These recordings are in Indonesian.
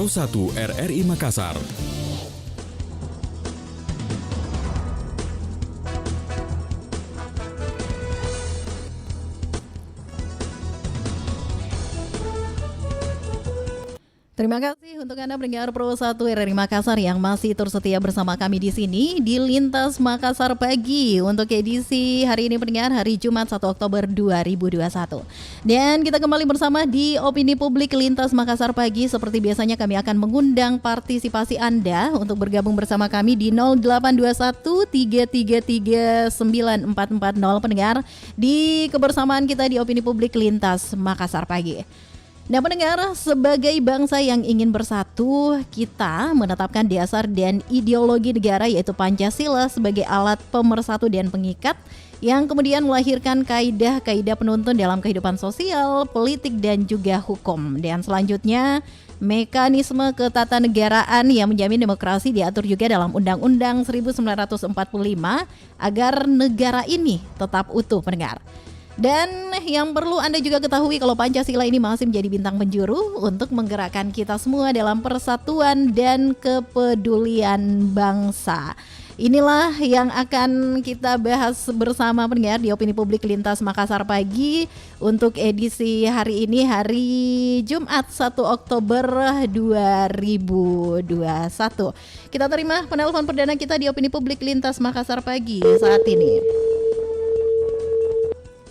Pro 1 RRI Makassar. Terima kasih untuk Anda pendengar Pro 1 RRI Makassar yang masih terus setia bersama kami di sini di Lintas Makassar Pagi untuk edisi hari ini pendengar hari Jumat 1 Oktober 2021. Dan kita kembali bersama di Opini Publik Lintas Makassar Pagi. Seperti biasanya kami akan mengundang partisipasi Anda untuk bergabung bersama kami di 0821 333 9440 pendengar di kebersamaan kita di Opini Publik Lintas Makassar Pagi. Nah pendengar, sebagai bangsa yang ingin bersatu, kita menetapkan dasar dan ideologi negara yaitu Pancasila sebagai alat pemersatu dan pengikat yang kemudian melahirkan kaidah-kaidah penuntun dalam kehidupan sosial, politik dan juga hukum. Dan selanjutnya, mekanisme ketatanegaraan yang menjamin demokrasi diatur juga dalam Undang-Undang 1945 agar negara ini tetap utuh pendengar. Dan yang perlu Anda juga ketahui kalau Pancasila ini masih menjadi bintang penjuru untuk menggerakkan kita semua dalam persatuan dan kepedulian bangsa. Inilah yang akan kita bahas bersama pendengar di Opini Publik Lintas Makassar Pagi untuk edisi hari ini, hari Jumat 1 Oktober 2021. Kita terima penelpon perdana kita di Opini Publik Lintas Makassar Pagi saat ini.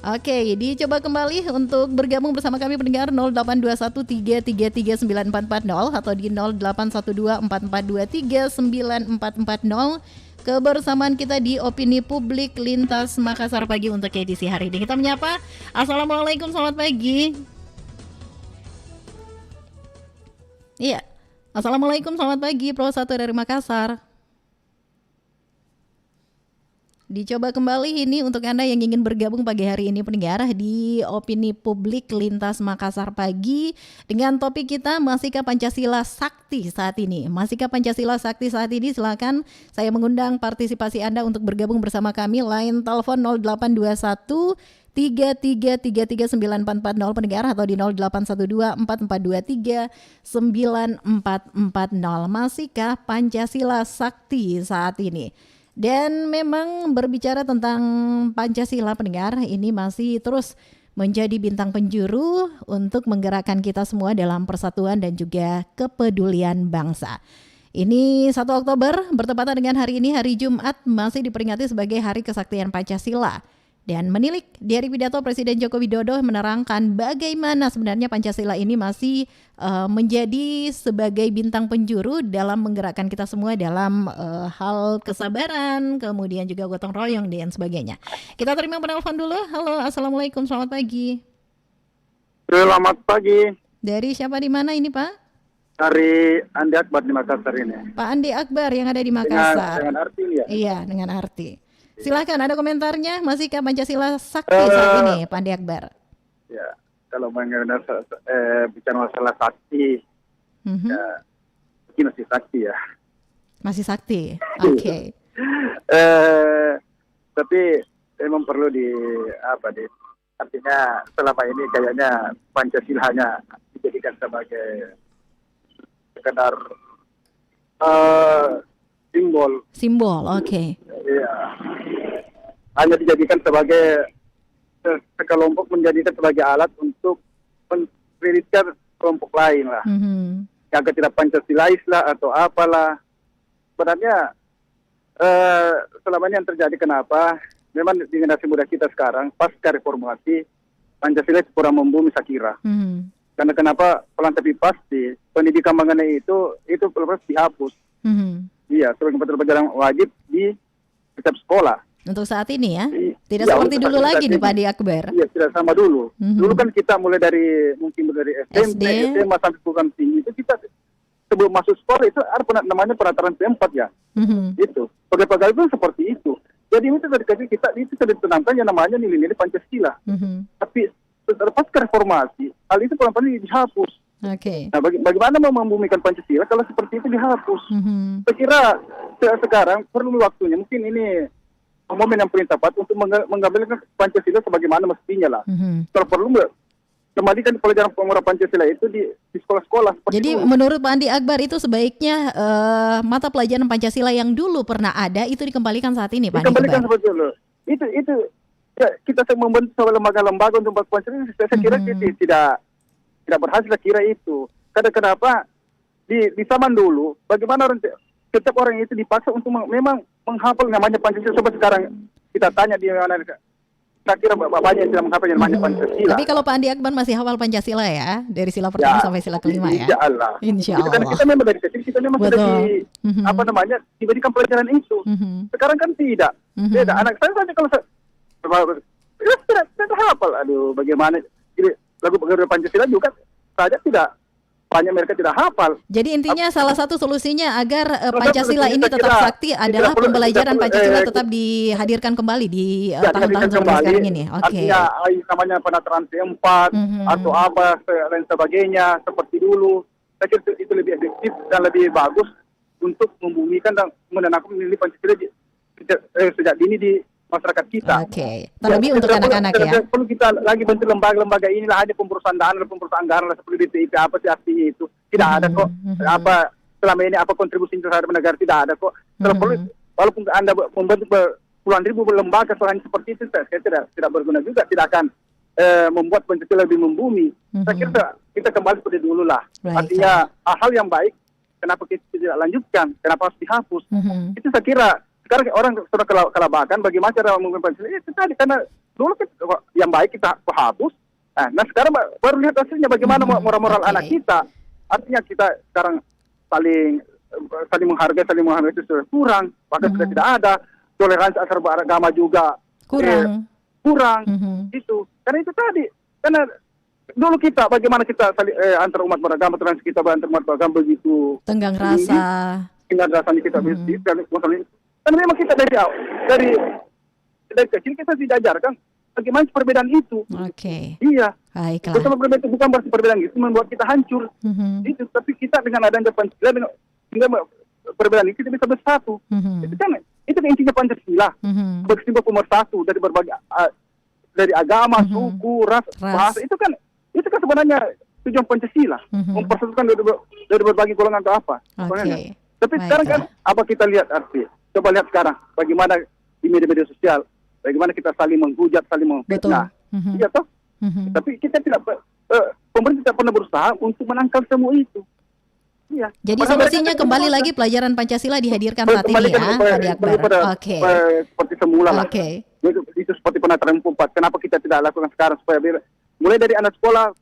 Oke, dicoba kembali untuk bergabung bersama kami pendengar 0821 333 9440 atau di 0812 4423 9440. Kebersamaan kita di Opini Publik Lintas Makassar Pagi untuk edisi hari ini. Kita menyapa. Assalamualaikum, selamat pagi. Iya. Assalamualaikum, selamat pagi Pro 1 dari Makassar. Dicoba kembali ini untuk Anda yang ingin bergabung pagi hari ini pendengar di Opini Publik Lintas Makassar Pagi dengan topik kita masihkah Pancasila Sakti saat ini. Masihkah Pancasila Sakti saat ini? Silakan saya mengundang partisipasi Anda untuk bergabung bersama kami. Line telepon 0821 3333940 pendengar atau di 0812 4423 9440. Masihkah Pancasila Sakti saat ini? Dan memang berbicara tentang Pancasila pendengar, ini masih terus menjadi bintang penjuru untuk menggerakkan kita semua dalam persatuan dan juga kepedulian bangsa. Ini 1 Oktober bertepatan dengan hari ini, hari Jumat, masih diperingati sebagai Hari Kesaktian Pancasila. Dan menilik dari pidato Presiden Joko Widodo menerangkan bagaimana sebenarnya Pancasila ini masih menjadi sebagai bintang penjuru dalam menggerakkan kita semua dalam hal kesabaran, kemudian juga gotong royong dan sebagainya. Kita terima penelpon dulu. Halo, assalamualaikum, selamat pagi. Selamat pagi. Dari siapa di mana ini Pak? Dari Andi Akbar di Makassar ini. Pak Andi Akbar yang ada di Makassar. Dengan Arti ya? Iya, dengan Arti. Silakan ada komentarnya, masihkah Pancasila Sakti saat ini Pak Andi Akbar? Ya, kalau bicara masalah sakti, ya mungkin masih sakti ya. Masih sakti, oke. Okay. Tapi memang perlu artinya selama ini kayaknya Pancasila hanya dijadikan sebagai sekedar simbol, oke. Okay. Iya. Hanya dijadikan sebagai sekelompok menjadikan sebagai alat untuk mendiskreditkan kelompok lain lah. Yang tidak Pancasilais lah atau apalah. Sebenarnya selama ini yang terjadi kenapa? Memang di generasi muda kita sekarang pasca reformasi Pancasila kurang membumi saya kira. Karena kenapa? Pelan tapi pasti pendidikan mengenai itu perlu dihapus. Iya, sebagai pelajaran wajib di setiap sekolah. Untuk saat ini ya? Tidak seperti dulu lagi nih Pak Andi Akbar. Iya, tidak sama dulu. Dulu kan kita mulai dari SMP, SMA sampai perguruan tinggi itu kita sebelum masuk sekolah itu ada namanya penataran P4 ya. Itu. Pegawai-pegawai itu seperti itu. Jadi itu kita itu sudah ditanamkan yang namanya nilai-nilai Pancasila. Tapi lepas ke reformasi, hal itu pelan-pelan dihapus. Okay. Nah, bagaimana mau membumikan Pancasila kalau seperti itu dihapus? Saya kira sekarang perlu waktunya. Mungkin ini momen yang paling tepat untuk mengambilkan Pancasila sebagaimana mestinya lah. Kalau perlu kembalikan pelajaran pemuda Pancasila itu di sekolah-sekolah. Jadi itu. menurut Pak Andi Akbar itu sebaiknya mata pelajaran Pancasila yang dulu pernah ada itu dikembalikan saat ini, Pak Andi Dikembalikan Akbar. seperti itu. Itu ya, kita membentuk sebuah lembaga-lembaga untuk membuat Pancasila. Saya kira tidak berhasil. Saya kira itu. Kenapa di zaman dulu bagaimana setiap orang itu dipaksa untuk memang menghafal namanya Pancasila. Coba sekarang kita tanya di mana. Saya kira banyak yang tidak menghafal yang namanya Pancasila. Tapi kalau Pak Andi Akbar masih hafal Pancasila ya, dari sila pertama sampai sila kelima ya. Insya Allah. Insya Itu kan Allah. kita memang dari kecil kita memang sudah diberikan pelajaran itu. Sekarang kan tidak. Beda. Anak saya saja kalau tidak hafal. Aduh, bagaimana? Jadi lagu Pancasila juga saja tidak. Banyak mereka tidak hafal. Jadi intinya salah satu solusinya agar Pancasila ini tetap sakti adalah pembelajaran Pancasila tetap dihadirkan kembali di tahun-tahun seperti sekarang ini. Oke. Artinya namanya penataran keempat atau apa lain sebagainya seperti dulu. Saya kira itu lebih efektif dan lebih bagus untuk membumikan dan menanamkan nilai Pancasila sejak dini di masyarakat kita. Oke. Terlebih untuk anak-anak ya. Perlu kita lagi bentuk lembaga-lembaga inilah hanya pemperusahaan dana, pemperusahaan anggaran seperti BPIP apa sih artinya itu? Tidak ada kok. Apa selama ini apa kontribusi terhadap negara tidak ada kok. Kalau perlu walaupun Anda membentuk puluhan ribu lembaga selain seperti itu, saya tidak berguna juga, tidak akan membuat Pancasila lebih membumi. Saya kira kita kembali seperti dulu lah. Artinya hal-hal yang baik kenapa kita tidak lanjutkan? Kenapa harus dihapus? Itu saya kira sekarang orang sudah kelabakan bagaimana cara menggunakan Pancasila. Itu tadi karena dulu yang baik kita hapus. Nah sekarang baru lihat hasilnya bagaimana moral anak kita. Artinya kita sekarang saling menghargai itu sudah kurang, bahkan sudah tidak ada. Toleransi antar beragama juga kurang. Itu karena itu tadi karena dulu kita bagaimana kita antar umat beragama, toleransi kita antar umat beragama begitu tenggang rasa. Tenggang rasanya kita karena memang kita dari kecil kita diajarkan bagaimana perbedaan itu. Oke. Iya. Baiklah. Betul, perbedaan itu bukan berarti perbedaan itu membuat kita hancur. Itu, tapi kita dengan adanya Pancasila dengan perbedaan itu kita bisa bersatu. Itu kan intinya Pancasila. Sebagai simbol pemersatu dari berbagai dari agama, suku, ras, bahasa. Itu kan sebenarnya tujuan Pancasila. Mempersatukan dari berbagai golongan atau apa. Oke. Tapi sekarang kan apa kita lihat arti? Coba lihat sekarang bagaimana di media-media sosial, bagaimana kita saling menghujat, saling memfitnah. Iya toh? Tapi kita tidak pemerintah tidak pernah berusaha untuk menangkal semua itu. Iya. Jadi solusinya kembali lagi pelajaran Pancasila dihadirkan saat ini ya, Pak Akbar. Oke. Seperti semula lah. Oke. Itu seperti penataran 4. Kenapa kita tidak lakukan sekarang supaya mulai dari anak sekolah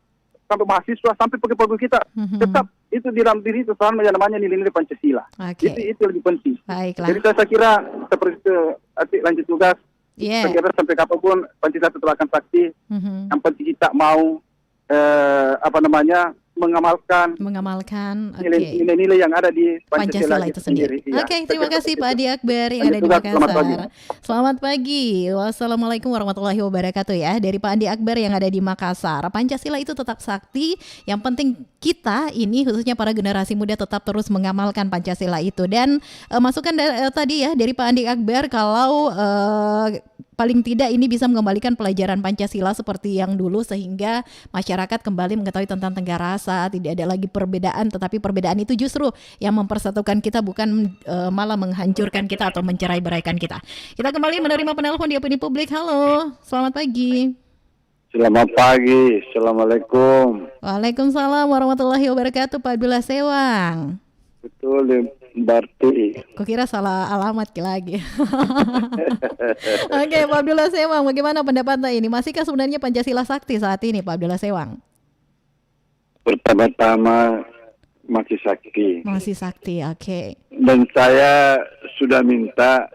sampai mahasiswa sampai pegawai kita tetap itu di dalam diri itu soal namanya nilai-nilai Pancasila. Itu lebih penting. Baiklah. Jadi saya kira seperti itu lanjut tugas. Yeah. Saya kira sampai kapanpun Pancasila tetap akan sakti. Yang penting kita mau mengamalkan nilai-nilai yang ada di Pancasila itu sendiri. Oke, terima kasih Pak Andi Akbar yang ada di Makassar. Selamat pagi. Wassalamualaikum warahmatullahi wabarakatuh ya. Dari Pak Andi Akbar yang ada di Makassar. Pancasila itu tetap sakti. Yang penting kita ini khususnya para generasi muda tetap terus mengamalkan Pancasila itu. Dan masukan tadi ya dari Pak Andi Akbar kalau paling tidak ini bisa mengembalikan pelajaran Pancasila seperti yang dulu sehingga masyarakat kembali mengetahui tentang tenggang rasa, tidak ada lagi perbedaan, tetapi perbedaan itu justru yang mempersatukan kita, bukan malah menghancurkan kita atau mencerai-beraikan kita. Kita kembali menerima penelpon di opini publik. Halo, selamat pagi. Selamat pagi, Assalamualaikum. Waalaikumsalam warahmatullahi wabarakatuh, Pak Abdullah Sewang. Betul, berarti. Kok kira salah alamat lagi. Oke, Pak Abdullah Sewang, bagaimana pendapatnya ini? Masihkah sebenarnya Pancasila sakti saat ini, Pak Abdullah Sewang? Pertama-tama masih sakti. Masih sakti, oke. Dan saya sudah minta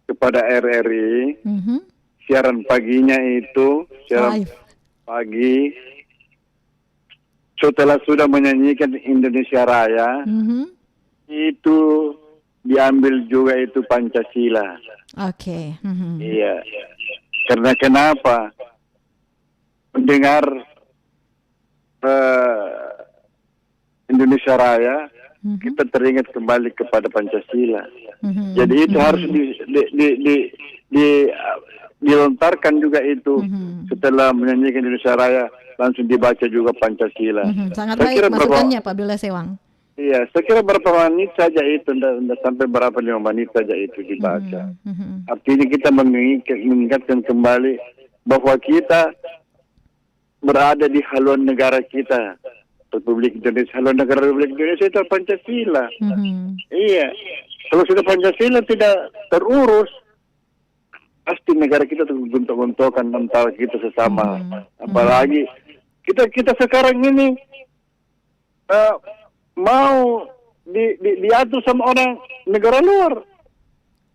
kepada RRI siaran paginya itu siaran live pagi setelah sudah menyanyikan Indonesia Raya itu diambil juga itu Pancasila. Oke. Iya. Karena kenapa? Mendengar Indonesia Raya, kita teringat kembali kepada Pancasila. Jadi itu harus dilontarkan juga itu setelah menyanyikan Indonesia Raya, langsung dibaca juga Pancasila. Sangat baik masukannya Pak Abdullah Sewang. Iya, saya kira berapa menit saja itu, tidak sampai berapa 5 menit saja itu dibaca. Artinya kita mengingatkan kembali bahwa kita berada di haluan negara kita, Republik Indonesia. Haluan negara Republik Indonesia itu Pancasila. Iya, kalau sudah Pancasila tidak terurus, pasti negara kita terbentuk-bentukan mental kita sesama. Apalagi kita sekarang ini mau diatur sama orang negara luar.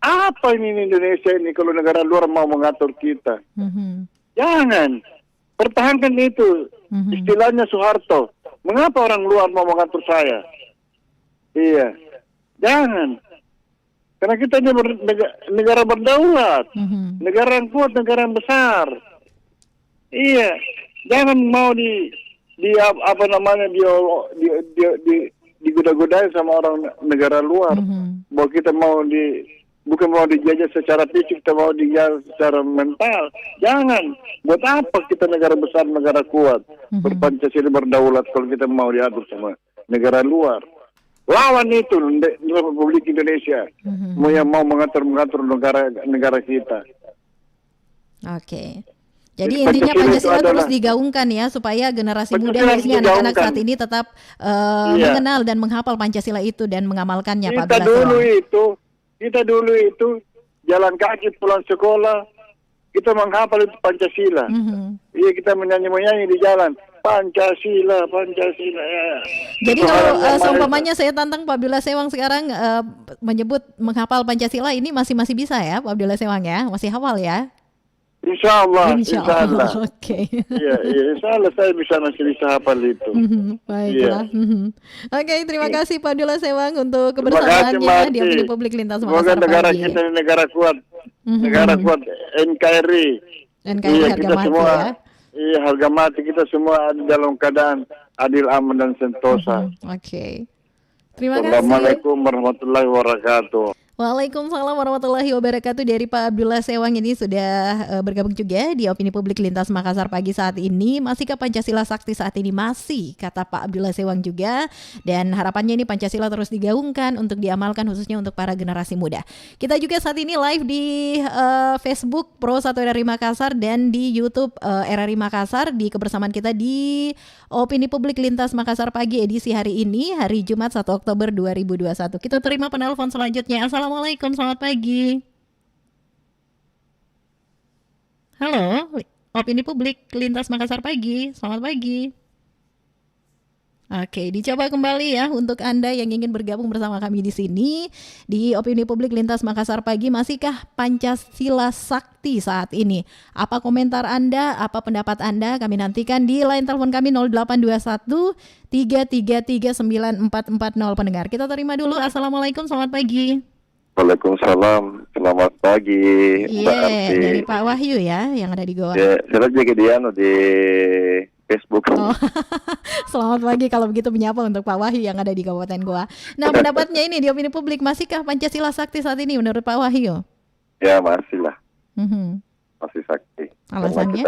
Apa ini Indonesia ini kalau negara luar mau mengatur kita? Jangan. Pertahankan itu. Istilahnya Soeharto. Mengapa orang luar mau mengatur saya? Iya. Jangan. Karena kita ini negara berdaulat. Negara yang kuat, negara yang besar. Iya. Jangan mau digoda-godai sama orang negara luar. Bahwa kita bukan mau dijajah secara fisik, kita mau dijajah secara mental. Jangan. Buat apa kita negara besar, negara kuat, berpancasila, berdaulat, kalau kita mau diatur sama negara luar? Lawan itu Republik Indonesia. Yang mau mengatur negara kita. Oke. Jadi intinya Pancasila terus digaungkan ya, supaya generasi muda khususnya anak-anak saat ini tetap mengenal dan menghafal Pancasila itu dan mengamalkannya. Kita dulu itu jalan kaki pulang sekolah, kita menghafal itu Pancasila. Iya, kita menyanyi di jalan Pancasila. Ya. Jadi kalau seumpamanya saya tantang Pak Abdullah Sewang sekarang menyebut menghafal Pancasila, ini masih bisa ya Pak Abdullah Sewang ya, masih hafal ya? Insya Allah. Oke. Iya, insya Allah saya masih bisa hafal itu. Baiklah. Oke, terima kasih Pak Abdullah Sewang untuk kebersamaannya di Opini Publik Lintas Makassar. Semoga negara kita negara kuat, negara kuat, NKRI. Harga kita mati semua, ya. Iya, harga mati kita semua ada dalam keadaan adil, aman dan sentosa. Oke. Terima kasih. Assalamualaikum warahmatullahi wabarakatuh. Waalaikumsalam warahmatullahi wabarakatuh. Dari Pak Abdullah Sewang ini sudah bergabung juga di Opini Publik Lintas Makassar pagi saat ini. Masihkah Pancasila sakti saat ini? Masih, kata Pak Abdullah Sewang juga. Dan harapannya ini Pancasila terus digaungkan untuk diamalkan khususnya untuk para generasi muda. Kita juga saat ini live di Facebook Pro 1 RRI Makassar dan di YouTube RRI Makassar, di kebersamaan kita di Opini Publik Lintas Makassar pagi edisi hari ini, hari Jumat 1 Oktober 2021. Kita terima penelpon selanjutnya. Assalamualaikum, selamat pagi. Halo, Opini Publik Lintas Makassar pagi, selamat pagi. Oke, dicoba kembali ya untuk Anda yang ingin bergabung bersama kami di sini di Opini Publik Lintas Makassar pagi. Masihkah Pancasila sakti saat ini? Apa komentar Anda? Apa pendapat Anda? Kami nantikan di line telepon kami 0821 333 9440 pendengar. Kita terima dulu. Assalamualaikum, selamat pagi. Waalaikumsalam, selamat pagi. Iya, dari Pak Wahyu ya yang ada di Goa. Ya, saya juga di Facebook. Oh, selamat pagi kalau begitu menyapa untuk Pak Wahyu yang ada di Kabupaten Goa. Nah, pendapatnya ini di Opini Publik, masihkah Pancasila sakti saat ini menurut Pak Wahyu? Ya, masih lah. Masih sakti. Alasannya?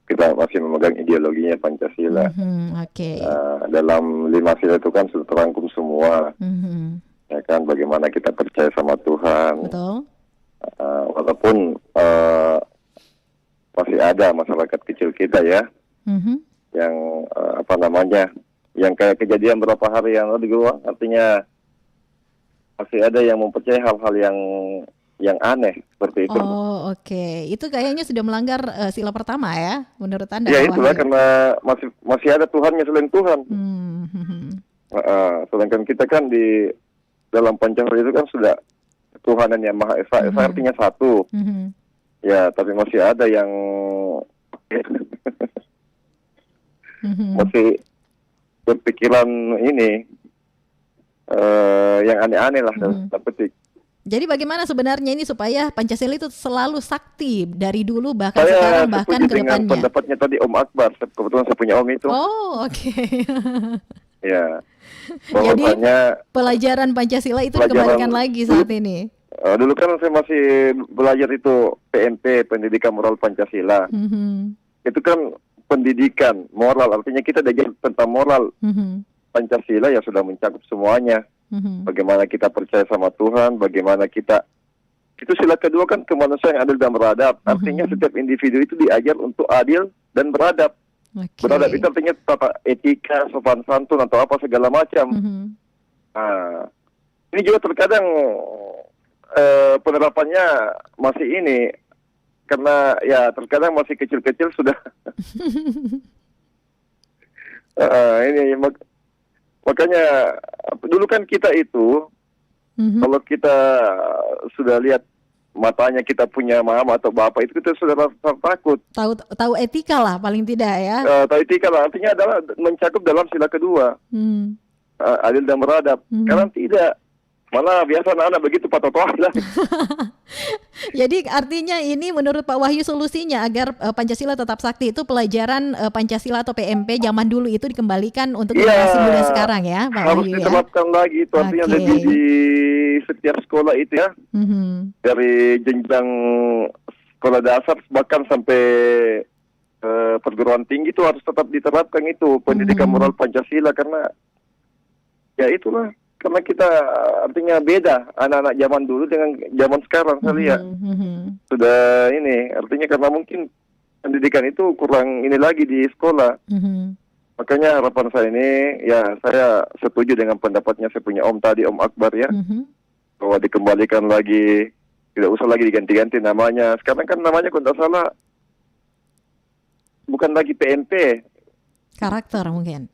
Kita masih memegang ideologinya Pancasila. Oke. Dalam 5 sila itu kan sudah terangkum semua. Ya kan, bagaimana kita percaya sama Tuhan. Betul. Walaupun masih ada masyarakat kecil kita ya. Yang yang kayak kejadian beberapa hari yang lalu di Goa, artinya masih ada yang mempercayai hal-hal yang aneh seperti itu. Oh, oke. Itu kayaknya sudah melanggar sila pertama ya, menurut Anda? Ya, itulah karena masih ada Tuhannya selain Tuhan. Sedangkan kita kan di dalam Pancasila itu kan sudah Tuhanan yang Maha Esa. Esa artinya satu. Ya, tapi masih ada yang masih berpikiran ini yang aneh-aneh lah dalam petik. Jadi bagaimana sebenarnya ini supaya Pancasila itu selalu sakti dari dulu bahkan sekarang bahkan ke depannya? Saya pendapatnya tadi Om Akbar, kebetulan saya punya Om itu. Oh, oke. Ya. Jadi Bahwasanya pelajaran Pancasila itu pelajaran- dikembalikan lagi saat ini. dulu kan saya masih belajar itu PMP, Pendidikan Moral Pancasila. Mhm. Itu kan pendidikan moral, artinya kita belajar tentang moral. Mhm. Pancasila ya sudah mencakup semuanya. Mhm. Bagaimana kita percaya sama Tuhan, bagaimana kita. Itu sila kedua kan kemanusiaan yang adil dan beradab. Artinya setiap individu itu diajar untuk adil dan beradab. Oke. Beradab itu artinya tata etika, sopan santun atau apa segala macam. Mhm. Nah, ini juga terkadang penerapannya masih ini karena ya terkadang masih kecil-kecil sudah. Makanya dulu kan kita itu kalau kita sudah lihat matanya kita punya mama atau bapak itu kita sudah rasa takut. Tahu etika lah paling tidak ya. Tahu etika lah artinya adalah mencakup dalam sila kedua. Adil dan beradab. Sekarang tidak. Malah biasa anak-anak begitu patotohan lah. Jadi artinya ini menurut Pak Wahyu solusinya agar Pancasila tetap sakti itu pelajaran Pancasila atau PMP zaman dulu itu dikembalikan untuk generasi muda sekarang ya Pak harus Wahyu ya. diterapkan lagi itu artinya lebih di setiap sekolah itu ya. Dari jenjang sekolah dasar bahkan sampai perguruan tinggi itu harus tetap diterapkan itu pendidikan moral Pancasila karena ya itulah. Karena kita artinya beda anak-anak zaman dulu dengan zaman sekarang saya lihat. Sudah ini artinya karena mungkin pendidikan itu kurang ini lagi di sekolah. Makanya harapan saya ini ya saya setuju dengan pendapatnya saya punya Om tadi Om Akbar ya. Bahwa dikembalikan lagi, tidak usah lagi diganti-ganti namanya. Sekarang kan namanya kalau tidak salah bukan lagi PMP. Karakter mungkin.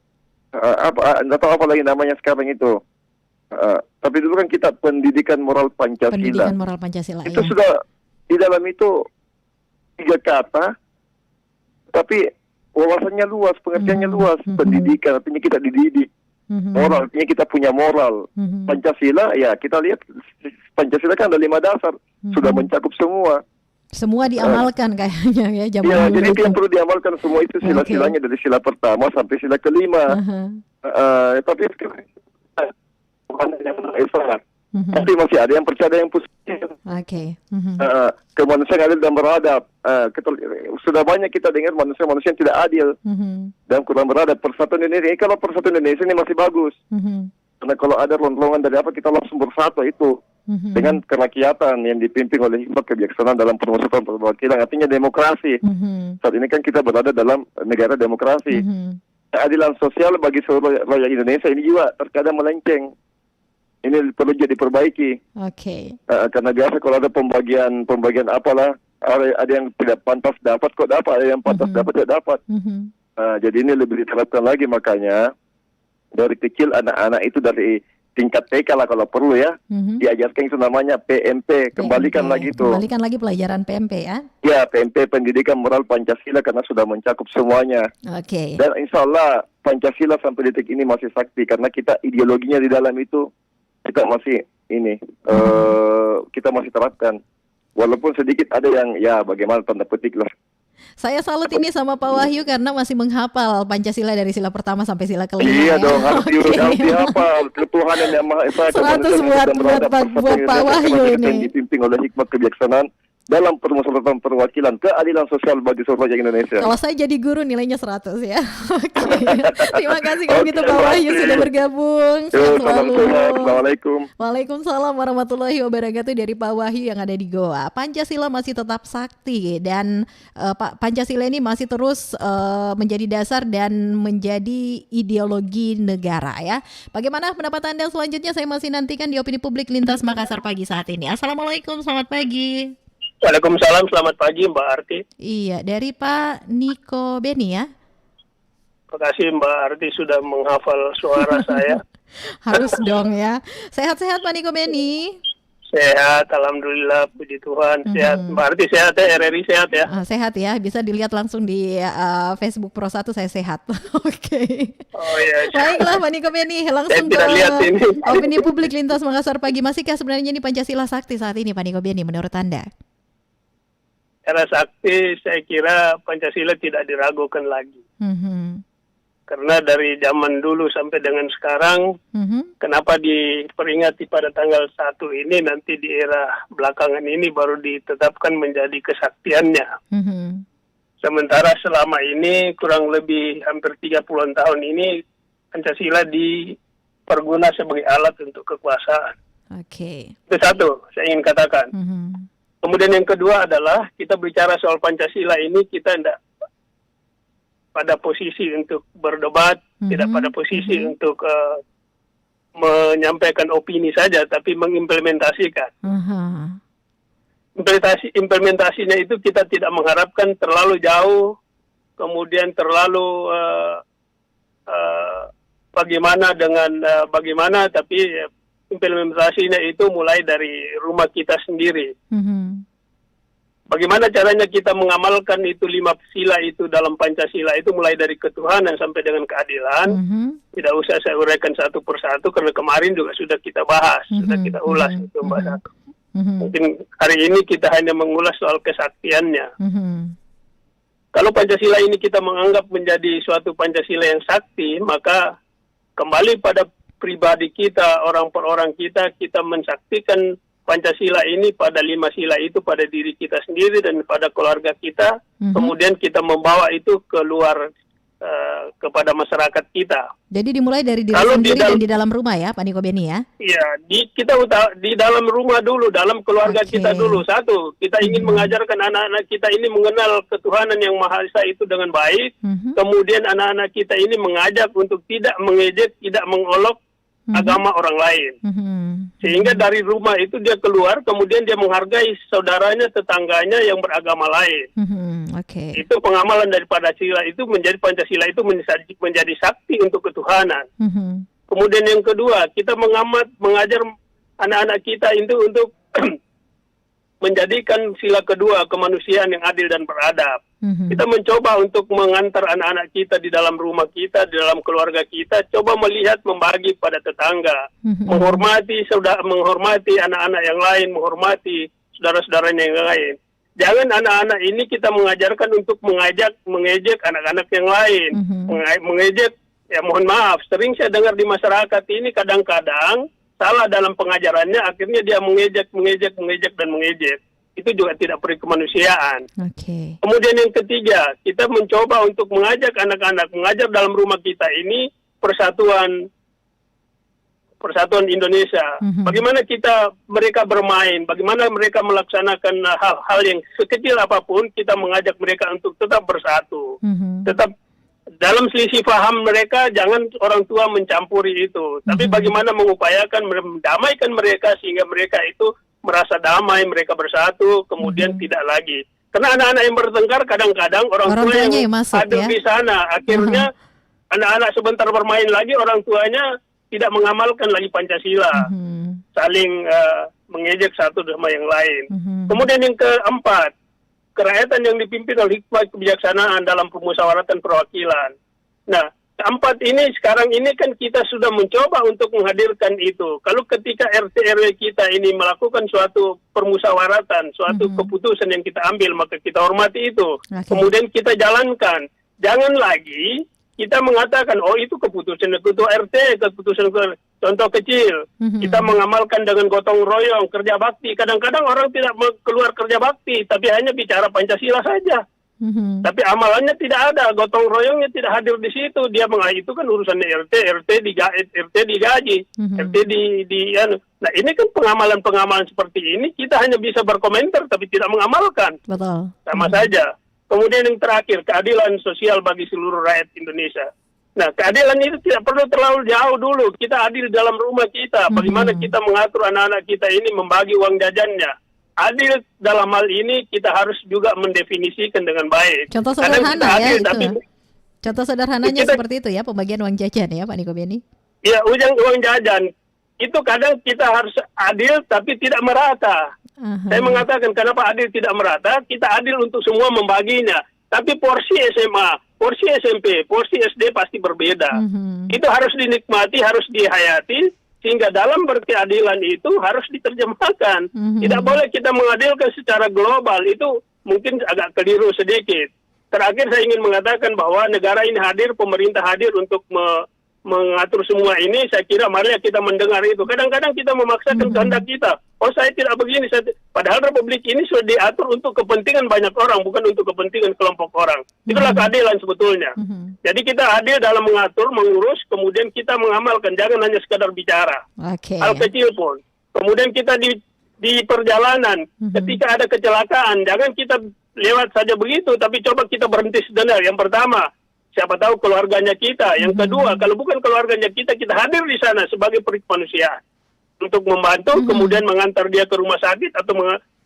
Tidak tahu apa lagi namanya sekarang itu. Tapi dulu kan kita pendidikan moral Pancasila. Pendidikan moral Pancasila. Itu sudah di dalam itu 3 kata, tapi wawasannya luas, pengertiannya luas. Pendidikan artinya kita dididik. Moral artinya kita punya moral. Pancasila ya kita lihat Pancasila kan ada 5 dasar, sudah mencakup semua. Semua diamalkan kayaknya ya zaman dulu. Jadi itu yang perlu diamalkan semua itu sila-silanya dari sila pertama sampai sila kelima. Tapi sekarang tapi masih ada yang percaya yang positif. Kemanusiaan adil dan beradab. Sudah banyak kita dengar manusia-manusia yang tidak adil dan kurang beradab. Persatuan Indonesia ini kalau persatuan Indonesia ini masih bagus. Karena kalau ada lontlongan dari apa kita langsung bersatu itu dengan kerakyatan yang dipimpin oleh hikmat kebijaksanaan dalam permusyawaratan perwakilan. Artinya demokrasi. Saat ini kan kita berada dalam negara demokrasi. Keadilan sosial bagi seluruh rakyat Indonesia ini juga terkadang melenceng. Ini perlu jadi diperbaiki. Karena biasa kalau ada pembagian apalah, ada yang tidak pantas dapat kok dapat, ada yang pantas dapat tidak dapat. Jadi ini lebih diterapkan lagi makanya dari kecil anak-anak itu dari tingkat TK lah kalau perlu ya, diajarkan itu namanya PMP, kembalikan lagi itu. Kembalikan lagi pelajaran PMP ya? Ya, PMP Pendidikan Moral Pancasila karena sudah mencakup semuanya. Dan insya Allah Pancasila sampai detik ini masih sakti karena kita ideologinya di dalam itu kita masih ini, kita masih terapkan. Walaupun sedikit ada yang ya bagaimana tanda petik lah. Saya salut ini sama Pak Wahyu karena masih menghafal Pancasila dari sila pertama sampai sila kelima. Iya dong, harus dihafal. Ketuhanan yang Maha Esa. 100 buat Pak Wahyu ini. Yang dipimpin oleh hikmat kebijaksanaan dalam permusyawaratan perwakilan keadilan sosial bagi seluruh rakyat Indonesia. Kalau saya jadi guru nilainya 100 ya. Terima kasih kalau gitu Pak Wahyu sudah bergabung. Assalamualaikum. Waalaikumsalam warahmatullahi wabarakatuh dari Pak Wahyu yang ada di Goa. Pancasila masih tetap sakti dan Pancasila ini masih terus menjadi dasar dan menjadi ideologi negara ya. Bagaimana pendapat Anda selanjutnya? Saya masih nantikan di Opini Publik Lintas Makassar pagi saat ini. Assalamualaikum, selamat pagi. Waalaikumsalam, selamat pagi Mbak Arti. Iya, dari Pak Niko Beni ya. Terima kasih Mbak Arti sudah menghafal suara saya. Harus dong ya. Sehat-sehat Pak Niko Beni. Sehat, alhamdulillah, puji Tuhan. Sehat, Mbak Arti sehat ya, RRI sehat ya. Sehat ya, bisa dilihat langsung di Facebook Pro 1 saya sehat. Oke. Oh iya. Baiklah Pak Niko Beni, langsung ke Opini Publik Lintas Makassar pagi. Masihkah sebenarnya ini Pancasila sakti saat ini Pak Niko Beni menurut Anda? Era sakti saya kira Pancasila tidak diragukan lagi. Karena dari zaman dulu sampai dengan sekarang, kenapa diperingati pada tanggal 1 ini, nanti di era belakangan ini baru ditetapkan menjadi kesaktiannya. Sementara selama ini kurang lebih hampir 30-an tahun ini Pancasila diperguna sebagai alat untuk kekuasaan. Oke. Itu satu, saya ingin katakan. Kemudian yang kedua adalah kita bicara soal Pancasila ini, kita tidak pada posisi untuk berdebat, tidak pada posisi untuk menyampaikan opini saja, tapi mengimplementasikan. Implementasinya itu kita tidak mengharapkan terlalu jauh, kemudian terlalu bagaimana, tapi implementasinya itu mulai dari rumah kita sendiri. Bagaimana caranya kita mengamalkan itu 5 sila itu dalam Pancasila itu, mulai dari ketuhanan sampai dengan keadilan. Tidak usah saya uraikan satu persatu karena kemarin juga sudah kita bahas, sudah kita ulas itu Mbak Satu. Mungkin hari ini kita hanya mengulas soal kesaktiannya. Kalau Pancasila ini kita menganggap menjadi suatu Pancasila yang sakti, maka kembali pada pribadi kita, orang per orang kita mensaktikan Pancasila ini pada 5 sila itu pada diri kita sendiri dan pada keluarga kita, kemudian kita membawa itu keluar kepada masyarakat kita. Jadi dimulai dari diri sendiri dan di dalam rumah ya, Pak Niko Beni ya? Iya, kita di dalam rumah dulu, dalam keluarga kita dulu. Satu, kita ingin mengajarkan anak-anak kita ini mengenal ketuhanan yang Maha Esa itu dengan baik. Kemudian anak-anak kita ini mengajak untuk tidak mengejek, tidak mengolok agama orang lain. Sehingga dari rumah itu dia keluar, kemudian dia menghargai saudaranya, tetangganya yang beragama lain. Itu pengamalan daripada sila itu, menjadi Pancasila itu menjadi sakti untuk ketuhanan. Kemudian yang kedua, kita mengajar anak-anak kita itu untuk menjadikan sila kedua, kemanusiaan yang adil dan beradab. Kita mencoba untuk mengantar anak-anak kita di dalam rumah kita, di dalam keluarga kita, coba melihat, membagi pada tetangga, menghormati anak-anak yang lain, menghormati saudara-saudaranya yang lain. Jangan anak-anak ini kita mengajarkan untuk mengejek anak-anak yang lain, mengejek, ya mohon maaf, sering saya dengar di masyarakat ini kadang-kadang salah dalam pengajarannya, akhirnya dia mengejek. Itu juga tidak perikemanusiaan. Kemudian yang ketiga, kita mencoba untuk mengajak anak-anak, mengajar dalam rumah kita ini persatuan Indonesia. Bagaimana mereka bermain, bagaimana mereka melaksanakan hal-hal yang sekecil apapun, kita mengajak mereka untuk tetap bersatu. Tetap dalam selisih paham mereka, jangan orang tua mencampuri itu. Tapi bagaimana mengupayakan mendamaikan mereka sehingga mereka itu merasa damai, mereka bersatu, kemudian tidak lagi. Karena anak-anak yang bertengkar kadang-kadang orang tua yang hadir di sana. Akhirnya anak-anak sebentar bermain lagi, orang tuanya tidak mengamalkan lagi Pancasila. Saling mengejek satu sama yang lain. Kemudian yang keempat, kerakyatan yang dipimpin oleh hikmah kebijaksanaan dalam permusyawaratan perwakilan. Nah, keempat ini sekarang ini kan kita sudah mencoba untuk menghadirkan itu. Kalau ketika RT RW kita ini melakukan suatu permusyawaratan, suatu keputusan yang kita ambil, maka kita hormati itu. Kemudian kita jalankan. Jangan lagi kita mengatakan, oh itu keputusan ketua RT, keputusan contoh kecil. Kita mengamalkan dengan gotong royong, kerja bakti. Kadang-kadang orang tidak keluar kerja bakti, tapi hanya bicara Pancasila saja. Tapi amalannya tidak ada, gotong royongnya tidak hadir di situ. Dia itu kan urusannya RT digaji, RT Nah ini kan pengamalan seperti ini kita hanya bisa berkomentar tapi tidak mengamalkan. Betul. Sama saja. Kemudian yang terakhir, keadilan sosial bagi seluruh rakyat Indonesia. Nah, keadilan itu tidak perlu terlalu jauh dulu. Kita adil dalam rumah kita. Bagaimana kita mengatur anak-anak kita ini membagi uang jajannya. Adil dalam hal ini kita harus juga mendefinisikan dengan baik. Contoh sederhana ya itu. Contoh sederhananya seperti itu ya, pembagian uang jajan ya Pak Niko Beni. Ya, uang jajan. Itu kadang kita harus adil tapi tidak merata. Saya mengatakan kenapa adil tidak merata, kita adil untuk semua membaginya. Tapi porsi SMA, porsi SMP, porsi SD pasti berbeda. Itu harus dinikmati, harus dihayati, sehingga dalam berkeadilan itu harus diterjemahkan. Tidak boleh kita mengadilkan secara global, itu mungkin agak keliru sedikit. terakhir saya ingin mengatakan bahwa negara ini hadir, pemerintah hadir untuk mengatur semua ini. Saya kira mari kita mendengar itu. Kadang-kadang kita memaksakan kehendak kita. Oh, saya tidak begini. Padahal Republik ini sudah diatur untuk kepentingan banyak orang, bukan untuk kepentingan kelompok orang. Itulah keadilan sebetulnya. Jadi kita adil dalam mengatur, mengurus, kemudian kita mengamalkan. Jangan hanya sekadar bicara. Hal kecil pun. Kemudian kita di perjalanan, ketika ada kecelakaan, jangan kita lewat saja begitu, tapi coba kita berhenti sejenak. Yang pertama, siapa tahu keluarganya kita. Yang kedua, kalau bukan keluarganya kita hadir di sana sebagai manusia untuk membantu, kemudian mengantar dia ke rumah sakit atau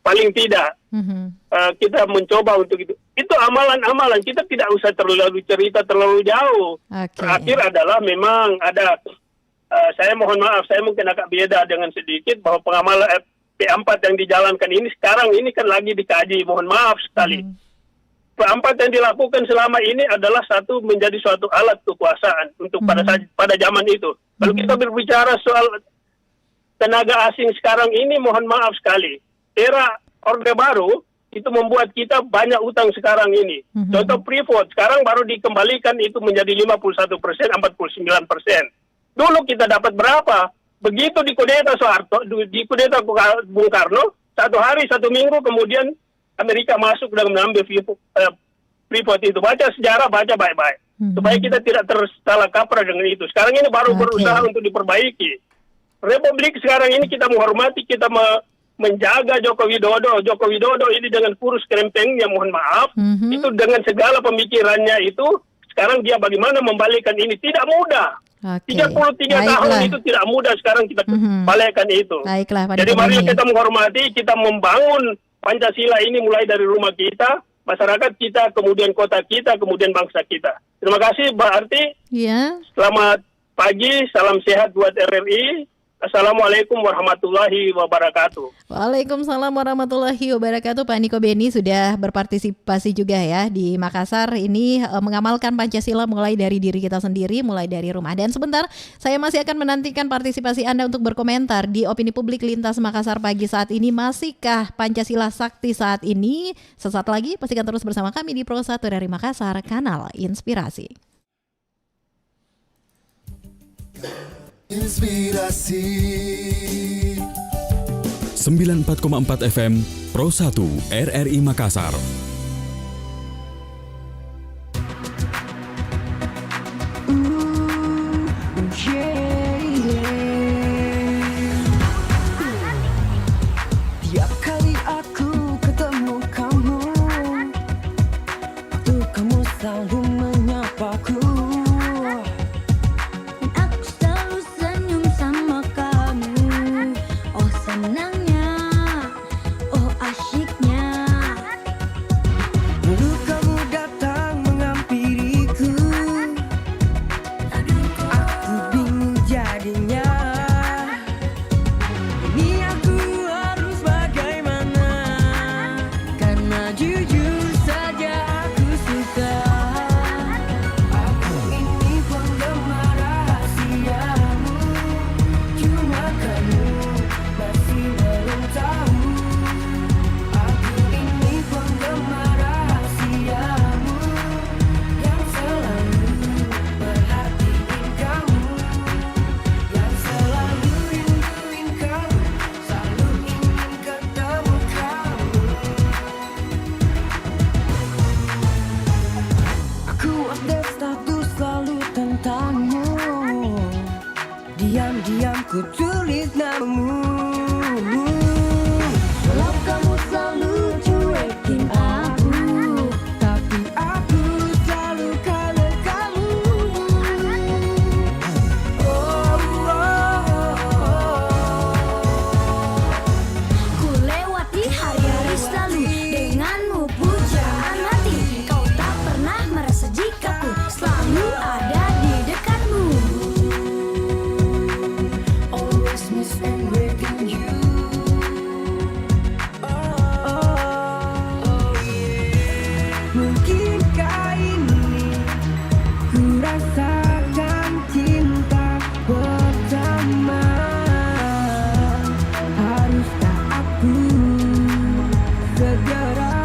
paling tidak kita mencoba untuk itu. Itu amalan-amalan, kita tidak usah terlalu cerita terlalu jauh. Terakhir adalah memang ada, saya mohon maaf, saya mungkin agak beda dengan sedikit bahwa pengamalan P4 yang dijalankan ini sekarang ini kan lagi dikaji, mohon maaf sekali. P4 yang dilakukan selama ini adalah menjadi suatu alat kekuasaan untuk pada zaman itu. Kalau kita berbicara soal tenaga asing sekarang ini, mohon maaf sekali, era Orde Baru itu membuat kita banyak utang sekarang ini. Contoh Freeport sekarang baru dikembalikan itu menjadi 51%, 49%. Dulu kita dapat berapa? Begitu di kudeta Soeharto, di kudeta Bung Karno, satu hari, satu minggu kemudian Amerika masuk dan mengambil Freeport itu. Baca sejarah, baca baik-baik. Supaya kita tidak tersalah kaprah dengan itu. Sekarang ini baru berusaha untuk diperbaiki. Republik sekarang ini kita menghormati, kita menjaga Joko Widodo. Joko Widodo ini dengan kurus kerempengnya, mohon maaf, itu dengan segala pemikirannya itu, sekarang dia bagaimana membalikkan ini. Tidak mudah. 33 tahun itu tidak mudah sekarang kita balikkan itu. Jadi mari kita menghormati, kita membangun Pancasila ini mulai dari rumah kita, masyarakat kita, kemudian kota kita, kemudian bangsa kita. Terima kasih Mbak Arti. Selamat pagi, salam sehat buat RRI. Assalamualaikum warahmatullahi wabarakatuh. Waalaikumsalam warahmatullahi wabarakatuh. Pak Niko Beni sudah berpartisipasi juga ya di Makassar ini, mengamalkan Pancasila mulai dari diri kita sendiri, mulai dari rumah. Dan sebentar saya masih akan menantikan partisipasi Anda untuk berkomentar di opini publik Lintas Makassar pagi saat ini. Masihkah Pancasila sakti saat ini? Sesaat lagi pastikan terus bersama kami di Pro 1 dari Makassar, kanal Inspirasi. Inspirasi 94,4 FM Pro 1 RRI Makassar. Tiap kali aku ketemu kamu, waktu kamu selalu menyapaku. Diam-diam ku tulis namamu. Walau kamu selalu cuekin aku, tapi aku selalu kangen kamu. Ku lewati hari-hari selalu denganmu pujaan hati. Kau tak pernah merasa jika ku selalu ada di dekatmu. Mungkinkah ini ku rasakan cinta pertama? Haruskah aku segera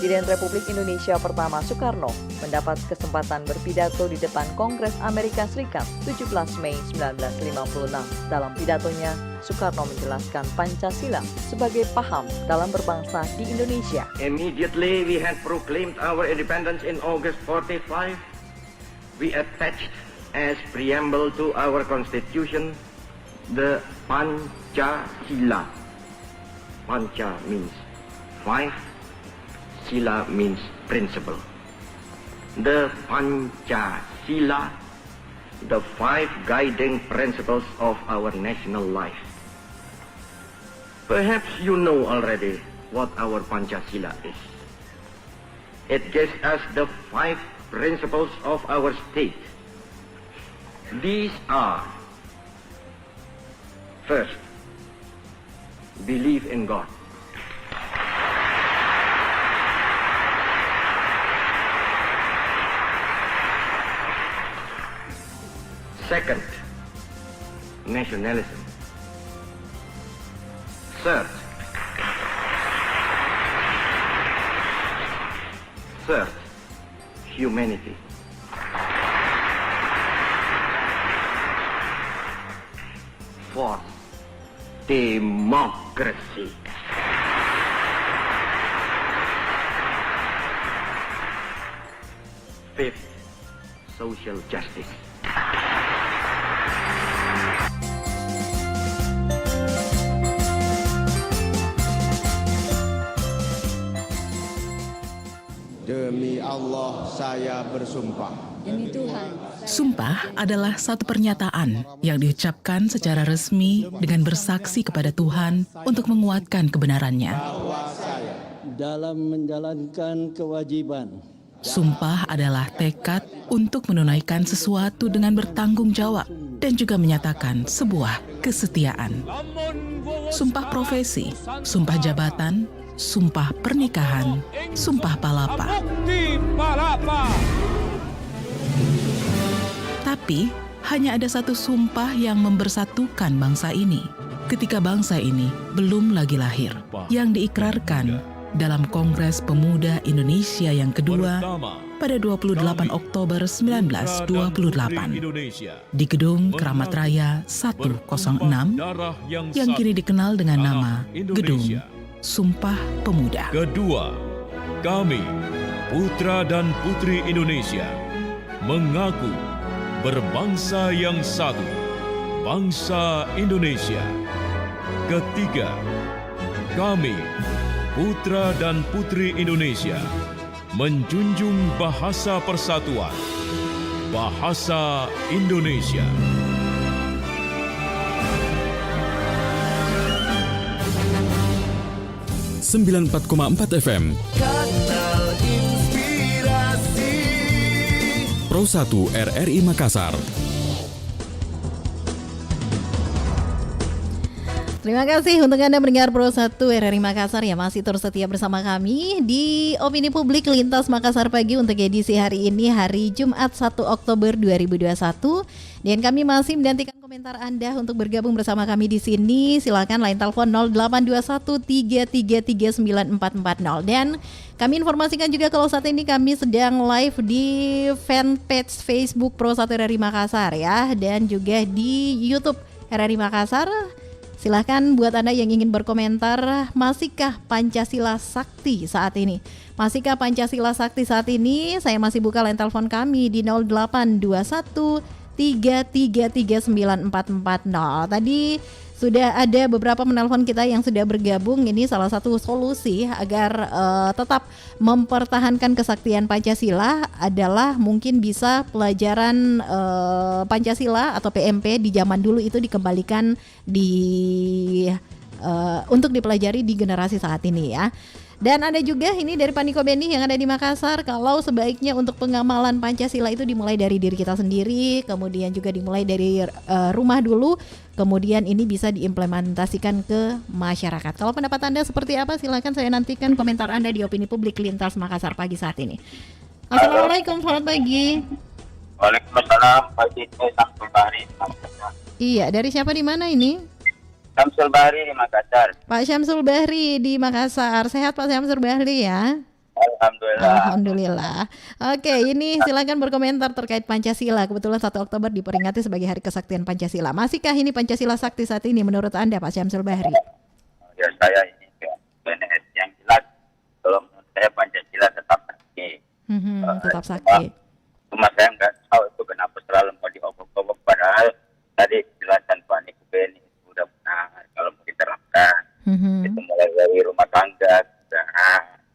Presiden Republik Indonesia pertama Soekarno mendapat kesempatan berpidato di depan Kongres Amerika Serikat 17 Mei 1956. Dalam pidatonya, Soekarno menjelaskan Pancasila sebagai paham dalam berbangsa di Indonesia. Immediately we had proclaimed our independence in August 45. We attached as preamble to our constitution the Pancasila. Panca means five, Sila means principle. The Pancasila, the five guiding principles of our national life. Perhaps you know already what our Pancasila is. It gives us the five principles of our state. These are: first, believe in God. Second, nationalism. Third, humanity. Fourth, democracy. Fifth, social justice. Demi Allah saya bersumpah. Demi Tuhan. Sumpah adalah satu pernyataan yang diucapkan secara resmi dengan bersaksi kepada Tuhan untuk menguatkan kebenarannya. Bahwa saya dalam menjalankan kewajiban. Sumpah adalah tekad untuk menunaikan sesuatu dengan bertanggung jawab dan juga menyatakan sebuah kesetiaan. Sumpah profesi, sumpah jabatan, sumpah pernikahan, sumpah palapa. Tapi, hanya ada satu sumpah yang membersatukan bangsa ini. Ketika bangsa ini belum lagi lahir, yang diikrarkan dalam Kongres Pemuda Indonesia yang kedua pada 28 Oktober 1928 di Gedung Keramat Raya 106 yang kini dikenal dengan nama Gedung Sumpah Pemuda. Kedua, kami, putra dan putri Indonesia, mengaku berbangsa yang satu, bangsa Indonesia. Ketiga, kami, putra dan putri Indonesia, menjunjung bahasa persatuan, bahasa Indonesia. .4 FM Kanal Inspirasi Pro 1 RRI Makassar. Terima kasih untuk Anda mendengar Pro 1 RRI Makassar yang masih terus setia bersama kami di Opini Publik Lintas Makassar Pagi untuk edisi hari ini, hari Jumat 1 Oktober 2021. Dan kami masih menantikan komentar Anda untuk bergabung bersama kami di sini. Silakan line telepon 0821333940. Dan kami informasikan juga kalau saat ini kami sedang live di fanpage Facebook Pro 1 RRI Makassar ya, dan juga di YouTube RRI Makassar. Silahkan buat Anda yang ingin berkomentar, masihkah Pancasila sakti saat ini? Masihkah Pancasila sakti saat ini? Saya masih buka line telepon kami di 0821 3339440. Tadi sudah ada beberapa penelpon kita yang sudah bergabung. Ini salah satu solusi agar tetap mempertahankan kesaktian Pancasila adalah mungkin bisa pelajaran Pancasila atau PMP di zaman dulu itu dikembalikan untuk dipelajari di generasi saat ini ya. Dan ada juga ini dari Paniko Beni yang ada di Makassar, kalau sebaiknya untuk pengamalan Pancasila itu dimulai dari diri kita sendiri, kemudian juga dimulai dari rumah dulu, kemudian ini bisa diimplementasikan ke masyarakat. Kalau pendapat Anda seperti apa? Silakan, saya nantikan komentar Anda di Opini Publik Lintas Makassar Pagi saat ini. Assalamualaikum, selamat pagi. Waalaikumsalam, pagi Samsul Bahri. Iya, dari siapa di mana ini? Samsul Bahri di Makassar. Pak Syamsul Bahri di Makassar. Sehat Pak Syamsul Bahri ya? Alhamdulillah. Oke, ini silakan berkomentar terkait Pancasila. Kebetulan 1 Oktober diperingati sebagai Hari Kesaktian Pancasila. Masihkah ini Pancasila sakti saat ini menurut Anda, Pak Syamsul Bahri? Ya, saya ini yang jelas, kalau menurut saya Pancasila tetap sakti. Tetap sakti. Cuma saya nggak tahu itu kenapa selalu mau diobok-obok, padahal tadi penjelasan Pak Niko Beni sudah benar kalau mau diterapkan. Itu mulai dari rumah tangga,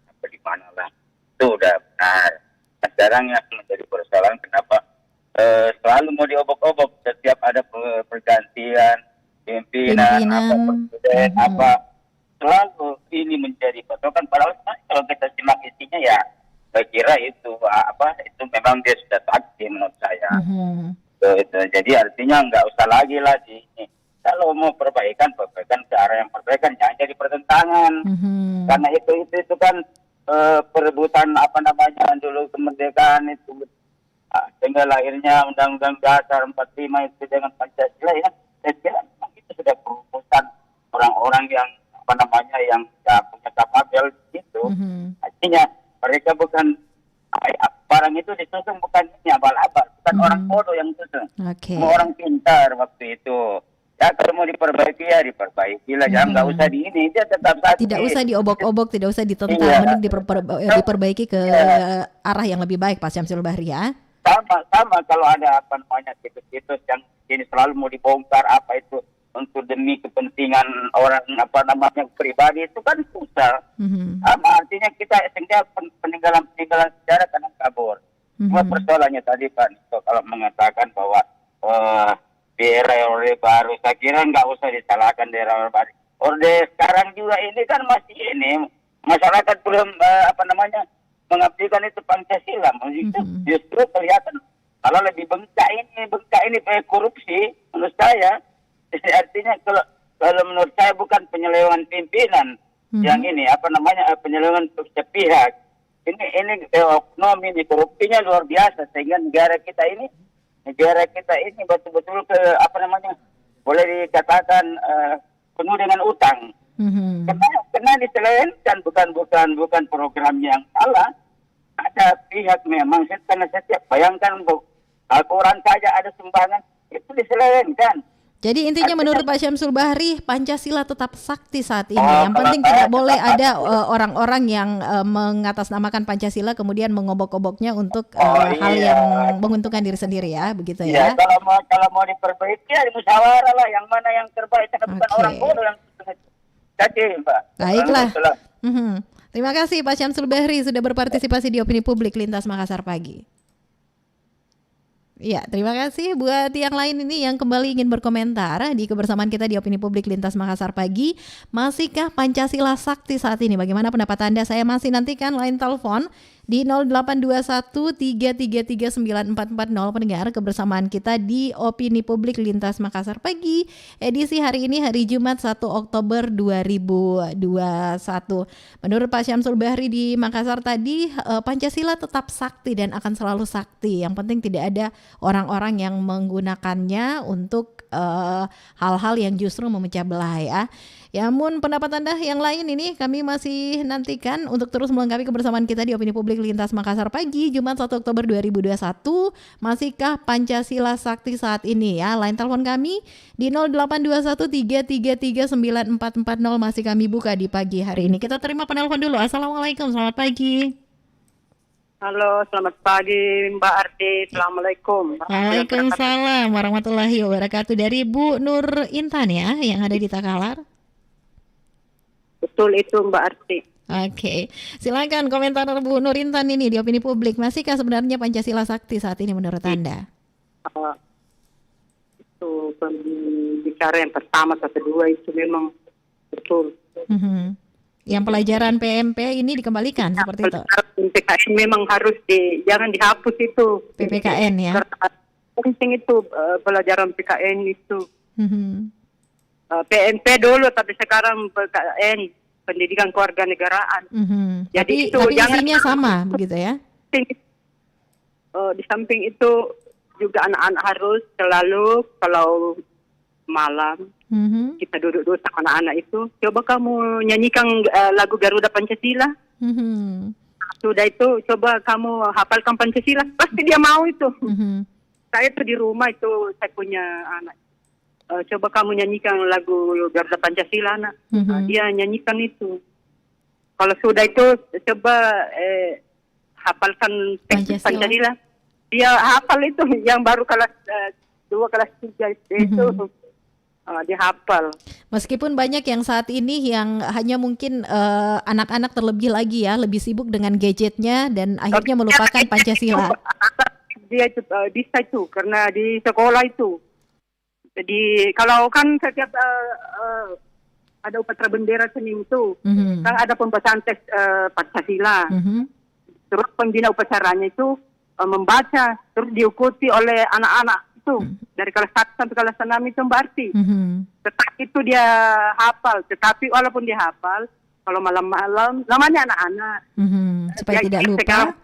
apa di mana lah, itu udah benar. Nah, sekarang yang menjadi persoalan kenapa selalu mau diobok-obok setiap ada pergantian pimpinan, apa selalu ini menjadi patokan. Padahal kalau kita simak isinya ya, saya kira itu itu memang dia sudah sakti menurut saya. Itu. Jadi artinya nggak usah lagi lah ini. Kalau mau perbaikan ke arah yang perbaikan, jangan jadi pertentangan. Karena itu kan perebutan dulu kemerdekaan itu sehingga lahirnya Undang-Undang Dasar 45 itu dengan Pancasila ya. Saya kira memang itu sudah perumusan orang-orang yang yang punya kapabel gitu. Artinya mereka bukan barang itu disusun bukan ini abal-abal, bukan orang bodoh yang susun. Semua orang pintar waktu itu. Ya kalau mau diperbaiki ya diperbaikilah, jangan nggak usah ini, dia tetap sakti. Tidak usah diobok-obok, tidak usah ditentang, mending diperbaiki ke arah yang lebih baik, Pak Syamsul Bahri ya. Sama kalau ada situs-situs yang ini selalu mau dibongkar itu untuk demi kepentingan orang pribadi, itu kan susah. Artinya kita sehingga peninggalan sejarah kadang kabur. Cuma persoalannya tadi Pak Niko kalau mengatakan bahwa di era Orde Baru, saya kira nggak usah disalahkan di era Orde Baru. Orde sekarang juga ini kan masih ini masyarakat belum mengabdikan itu Pancasila. Justru kelihatan kalau lebih bengkak ini korupsi menurut saya. Artinya kalau menurut saya bukan penyelewengan pimpinan yang ini penyelewengan sepihak. Ini oknum ini korupsinya luar biasa sehingga negara kita ini betul-betul boleh dikatakan penuh dengan utang. Karena diselewengkan bukan program yang salah. Ada pihak memang karena setiap bayangkan Al-Quran saja ada sumbangan itu diselewengkan. Jadi intinya menurut Pak Syamsul Bahri, Pancasila tetap sakti saat ini. Yang penting tidak boleh ada orang-orang yang mengatasnamakan Pancasila kemudian mengobok-oboknya untuk hal yang menguntungkan diri sendiri ya, begitu ya. Kalau mau diperbaiki ya musyawarah lah, yang mana yang terbaik, karena bukan orang bodoh yang jadi, Mbak. Baiklah. Terima kasih Pak Syamsul Bahri sudah berpartisipasi di Opini Publik Lintas Makassar pagi. Ya, terima kasih buat yang lain ini yang kembali ingin berkomentar di kebersamaan kita di Opini Publik Lintas Makassar pagi. Masihkah Pancasila sakti saat ini? Bagaimana pendapat Anda? Saya masih nantikan line telepon di 0821-333-9440 pendengar kebersamaan kita di Opini Publik Lintas Makassar pagi. Edisi hari ini hari Jumat 1 Oktober 2021. Menurut Pak Syamsul Bahri di Makassar tadi, Pancasila tetap sakti dan akan selalu sakti. Yang penting tidak ada orang-orang yang menggunakannya untuk hal-hal yang justru memecah belah ya. Ya, namun pendapat Anda yang lain ini kami masih nantikan untuk terus melengkapi kebersamaan kita di Opini Publik Lintas Makassar pagi Jumat 1 Oktober 2021. Masihkah Pancasila sakti saat ini ya? Line telepon kami di 0821-333-9440 masih kami buka di pagi hari ini. Kita terima penelpon dulu. Assalamualaikum, selamat pagi. Halo, selamat pagi Mbak Arti. Assalamualaikum. Waalaikumsalam warahmatullahi wabarakatuh. Dari Bu Nur Intan ya, yang ada di Takalar. Betul itu Mbak Arti. Oke, silakan komentar Bu Nur Intan ini di Opini Publik. Masihkah sebenarnya Pancasila sakti saat ini menurut Anda? Itu pembicara yang pertama, kedua itu memang betul. Yang pelajaran PMP ini dikembalikan seperti itu. PPKN memang harus jangan dihapus itu. PPKN ya. Penting itu pelajaran PKN itu. PMP dulu tapi sekarang PKN pendidikan kewarganegaraan. Jadi tapi isinya sama begitu ya. Di samping itu juga anak-anak harus selalu kalau malam kita duduk sama anak-anak itu, coba kamu nyanyikan lagu Garuda Pancasila. sudah itu coba kamu hafalkan Pancasila, pasti dia mau itu. Saya tuh di rumah itu saya punya anak. Coba kamu nyanyikan lagu Garuda Pancasila, anak. Dia nyanyikan itu. Kalau sudah itu coba hafalkan teks Pancasila. Dia hafal itu yang baru kelas 2 kelas 3 itu. Dia hafal. Meskipun banyak yang saat ini yang hanya mungkin anak-anak terlebih lagi ya, lebih sibuk dengan gadgetnya dan akhirnya melupakan Pancasila. Dia bisa itu karena di sekolah itu. Jadi kalau kan setiap ada upacara bendera Senin itu, kan ada pembacaan teks Pancasila. Terus pembina upacaranya itu membaca, terus diikuti oleh anak-anak itu dari kelas 1 sampai kelas 6 itu berarti. Tetapi itu dia hafal. Tetapi walaupun dia hafal, kalau malam-malam namanya anak-anak supaya tidak lupa.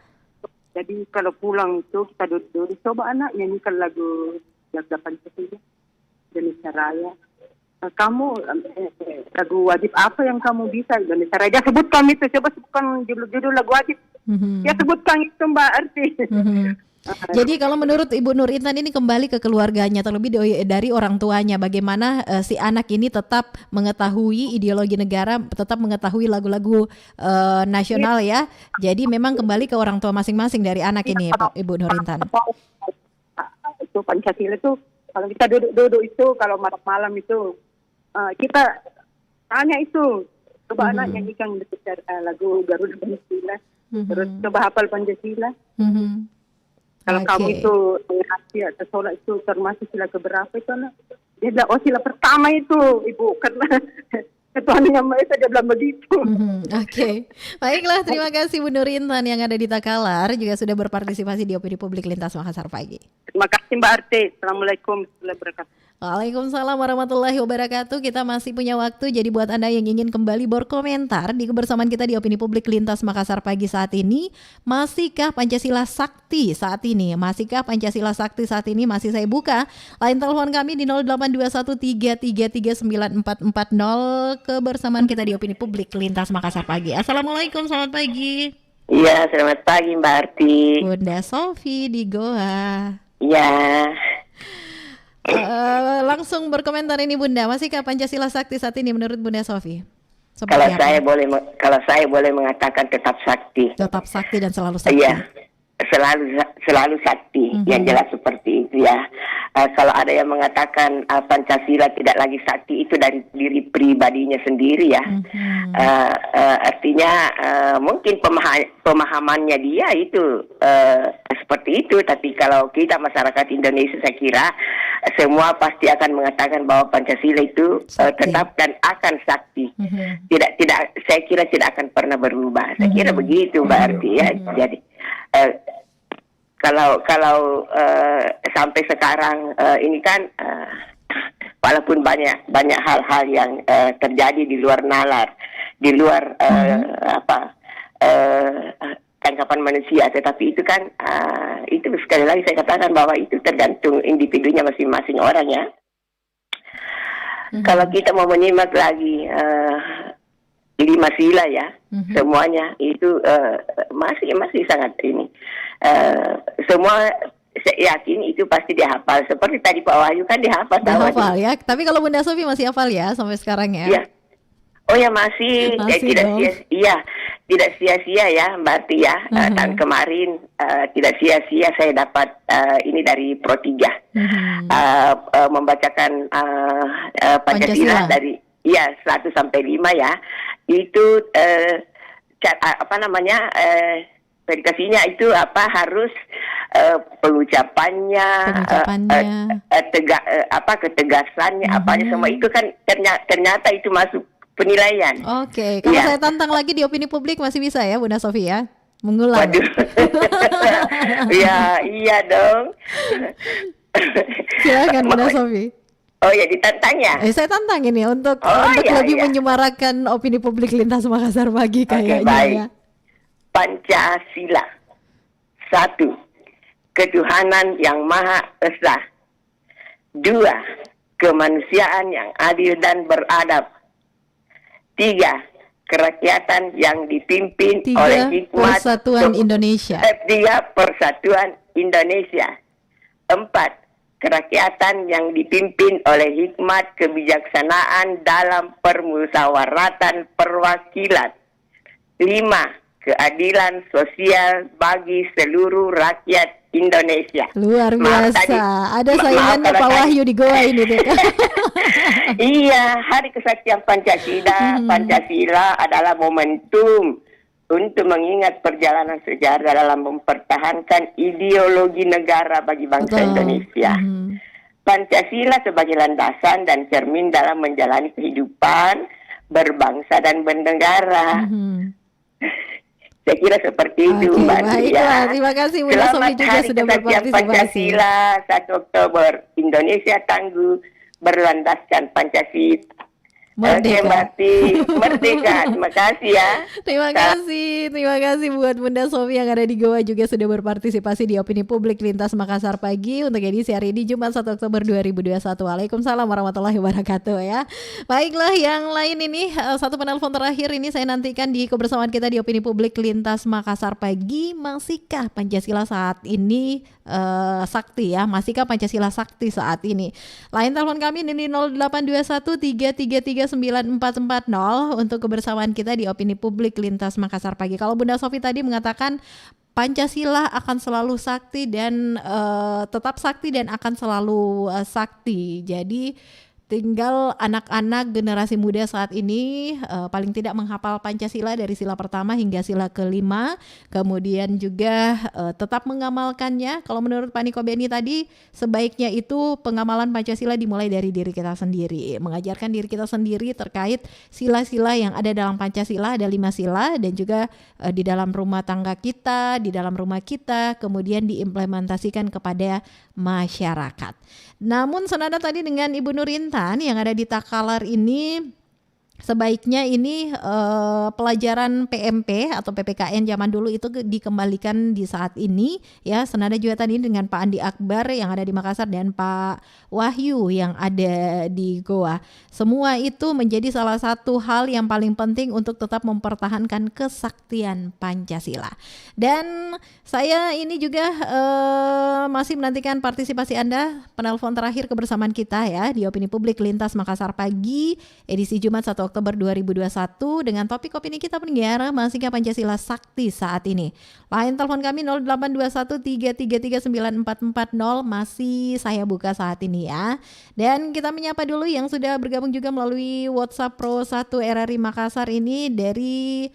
Jadi kalau pulang itu kita duduk coba anak nyanyikan lagu Garuda Pancasila Indonesia Raya. Kamu lagu wajib apa yang kamu bisa Indonesia Raya? Dia sebutkan itu, coba sebutkan judul lagu wajib. Dia sebutkan itu Mbak Arti. Jadi kalau menurut Ibu Nur Intan ini kembali ke keluarganya, terlebih dari orang tuanya, bagaimana si anak ini tetap mengetahui ideologi negara, tetap mengetahui lagu-lagu nasional ya. Jadi memang kembali ke orang tua masing-masing dari anak ini, Pak Ibu Nur Intan. Itu Pancasila itu kalau kita duduk itu kalau malam itu kita tanya itu, coba anak nyanyikan lagu Garuda Pancasila, terus coba hafal Pancasila. Kalau kamu itu menghati atau sholat itu termasuk sila keberapa itu anak? Dia bilang, sila pertama itu ibu, karena Tuhan yang Maha Esa dia bilang begitu. Oke. Baiklah, terima kasih Bu Nur Intan yang ada di Takalar juga sudah berpartisipasi di Opini Publik Lintas Makassar pagi. Terima kasih Mbak Arti. Assalamualaikum warahmatullahi wabarakatuh. Waalaikumsalam warahmatullahi wabarakatuh. Kita masih punya waktu, jadi buat Anda yang ingin kembali berkomentar di kebersamaan kita di Opini Publik Lintas Makassar pagi saat ini, masihkah Pancasila sakti saat ini? Masihkah Pancasila sakti saat ini? Masih saya buka line telepon kami di 082133394440 kebersamaan kita di Opini Publik Lintas Makassar pagi. Assalamualaikum, selamat pagi. Iya, selamat pagi Mbak Arti. Bunda Sofi di Goa. Iya. Langsung berkomentar ini Bunda, masihkah Pancasila sakti saat ini menurut Bunda Sofi? Kalau saya boleh mengatakan tetap sakti. Tetap sakti dan selalu sakti. Iya, selalu sakti. Yang jelas seperti itu ya. Kalau ada yang mengatakan Pancasila tidak lagi sakti, itu dari diri pribadinya sendiri ya. Artinya mungkin pemahamannya dia itu seperti itu. Tapi kalau kita masyarakat Indonesia, saya kira semua pasti akan mengatakan bahwa Pancasila itu tetap dan akan sakti. Tidak, saya kira tidak akan pernah berubah. Saya kira begitu Mbak Arti ya. Jadi kalau sampai sekarang ini kan walaupun banyak hal-hal yang terjadi di luar nalar, di luar tangkapan manusia, tetapi itu kan itu sekali lagi saya katakan bahwa itu tergantung individunya masing-masing orang ya. Kalau kita mau menyimak lagi 5 sila ya, semuanya itu masih sangat ini. Semua saya yakin itu pasti dihafal. Seperti tadi Pak Wahyu kan dihafal. Dihafal ya. Tapi kalau Bunda Sofi masih hafal ya sampai sekarang ya? Iya. Oh ya masih tidak sia-sia ya Mbak Arti ya. Tahun kemarin tidak sia-sia saya dapat ini dari Pro 3 membacakan Pancasila dari 1 sampai 5 ya. Itu verifikasinya itu harus pengucapannya, ketegasannya, apanya semua itu kan ternyata itu masuk penilaian. Oke, kalau saya tantang lagi di Opini Publik masih bisa ya Bunda Sofi ya? Mengulang. Waduh. iya dong. Silakan Bunda Sofi. Oh ya, ditantangnya. Saya tantang ini untuk lebih menyemarakan Opini Publik Lintas Makassar pagi kayaknya. Baik. Ya. Pancasila. 1. Ketuhanan yang Maha Esa. 2. Kemanusiaan yang adil dan beradab. 3. kerakyatan yang dipimpin 3 oleh hikmat Persatuan Indonesia. 3 Persatuan Indonesia. 4 kerakyatan yang dipimpin oleh hikmat kebijaksanaan dalam permusyawaratan perwakilan. 5 keadilan sosial bagi seluruh rakyat Indonesia. Luar biasa. Ada saingannya Pak Wahyu di Goa ini tuh. Iya, Hari Kesaktian Pancasila. Pancasila adalah momentum untuk mengingat perjalanan sejarah dalam mempertahankan ideologi negara bagi bangsa Indonesia. Pancasila sebagai landasan dan cermin dalam menjalani kehidupan berbangsa dan bernegara. Saya kira seperti itu, Mbak Tia. Terima kasih Bunda Sofi juga sudah berpartisipasi. Pancasila 1 Oktober, Indonesia tangguh berlandaskan Pancasila. Merdeka. Oke, Mbak Tia, merdeka. Terima kasih ya. Terima kasih buat Bunda Sofi yang ada di Goa juga sudah berpartisipasi di Opini Publik Lintas Makassar Pagi untuk edisi hari ini Jumat 1 Oktober 2021. Waalaikumsalam warahmatullahi wabarakatuh ya. Baiklah, yang lain ini satu penelpon terakhir ini saya nantikan di kebersamaan kita di Opini Publik Lintas Makassar Pagi. Masihkah Pancasila saat ini sakti ya? Masihkah Pancasila sakti saat ini? Lain telepon kami ini 0821 333 9440 untuk kebersamaan kita di Opini Publik Lintas Makassar Pagi. Kalau Bunda Sofi tadi mengatakan Pancasila akan selalu sakti dan tetap sakti dan akan selalu sakti. Jadi tinggal anak-anak generasi muda saat ini paling tidak menghafal Pancasila dari sila pertama hingga sila kelima, kemudian juga tetap mengamalkannya. Kalau menurut Pak Niko Beni tadi, sebaiknya itu pengamalan Pancasila dimulai dari diri kita sendiri, mengajarkan diri kita sendiri terkait sila-sila yang ada dalam Pancasila, ada 5 sila, dan juga di dalam rumah tangga kita, di dalam rumah kita, kemudian diimplementasikan kepada masyarakat. Namun senada tadi dengan Ibu Nurintan yang ada di Takalar ini, sebaiknya ini pelajaran PMP atau PPKN zaman dulu itu dikembalikan di saat ini ya. Senada juga tadi dengan Pak Andi Akbar yang ada di Makassar dan Pak Wahyu yang ada di Goa. Semua itu menjadi salah satu hal yang paling penting untuk tetap mempertahankan kesaktian Pancasila. Dan saya ini juga masih menantikan partisipasi Anda, penelpon terakhir kebersamaan kita ya di Opini Publik Lintas Makassar Pagi edisi Jumat 1 Oktober 2021 dengan topik opini kita pendengar, masihkah Pancasila sakti saat ini? Lain telepon kami 0821 333 9440 masih saya buka saat ini ya. Dan kita menyapa dulu yang sudah bergabung juga melalui WhatsApp Pro 1 RRI Makassar ini dari